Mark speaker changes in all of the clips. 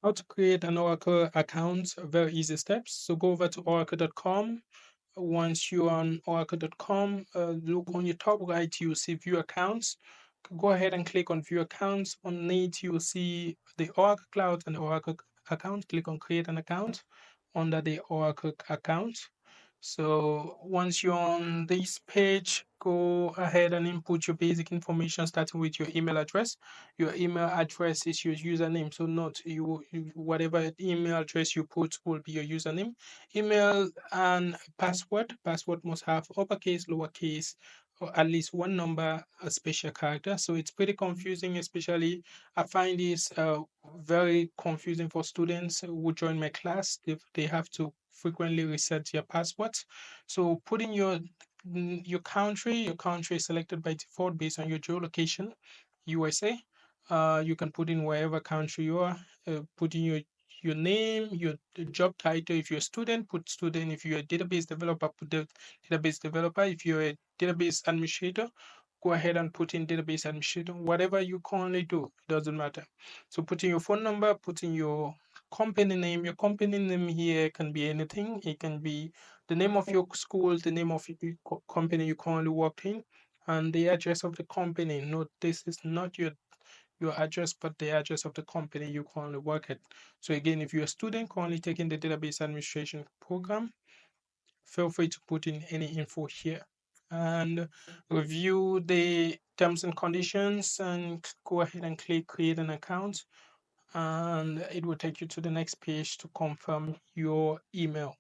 Speaker 1: How to create an Oracle account, very easy steps. So go over to oracle.com. Once you're on oracle.com, look on your top right, you'll see view accounts. Go ahead and click on view accounts. On it, you'll see the Oracle Cloud and the Oracle account. Click on create an account under the Oracle account. So once you're on this page, go ahead and input your basic information starting with your email address. Your email address is your username. So not whatever email address you put will be your username. Email and password. Password must have uppercase, lowercase, or at least one number, a special character. So it's pretty confusing, especially I find this very confusing for students who join my class. They have to frequently reset their passwords. So put in your country. Your country is selected by default based on your geolocation, USA. You can put in wherever country you are. Put in your name, your job title. If you're a student, put student. If you're a database developer, put the database developer. If you're a database administrator, go ahead and put in database administrator. Whatever you currently do, it doesn't matter. So put in your phone number, put in your company name. Your company name here can be anything. It can be the name of your school, the name of the company you currently work in, and the address of the company. Note this is not your address, but the address of the company you currently work at. So again, if you're a student currently taking the database administration program, feel free to put in any info here and review the terms and conditions and go ahead and click create an account, and it will take you to the next page to confirm your email.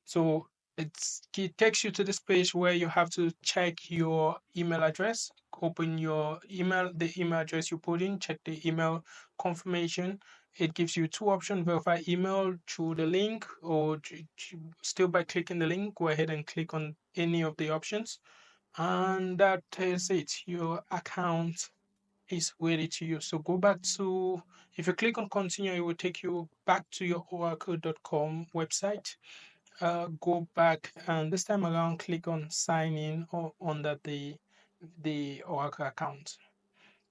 Speaker 1: So it takes you to this page where you have to check your email address. Open your email, the email address you put in, check the email confirmation. It gives you two options: verify email through the link, or still by clicking the link. Go ahead and click on any of the options, and that is it. Your account is ready to use. So go back to, if you click on continue, it will take you back to your oracle.com website. Go back, and this time around click on sign in or under the Oracle account.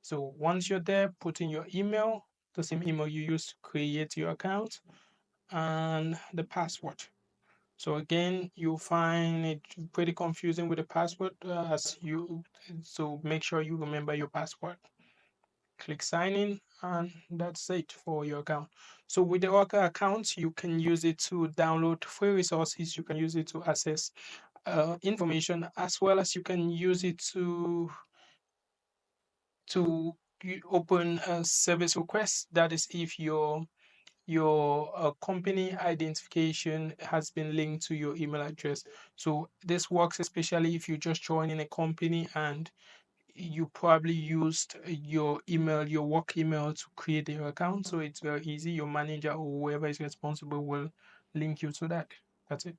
Speaker 1: So once you're there, put in your email, the same email you used to create your account, and the password. So again, you'll find it pretty confusing with the password, so make sure you remember your password. Click sign in, and that's it for your account. So with the Oracle account, you can use it to download free resources. You can use it to access information, as well as you can use it to open a service request. That is, if your company identification has been linked to your email address. So this works especially if you just join in a company and you probably used your email, your work email, to create your account. So it's very easy. Your manager or whoever is responsible will link you to that. That's it.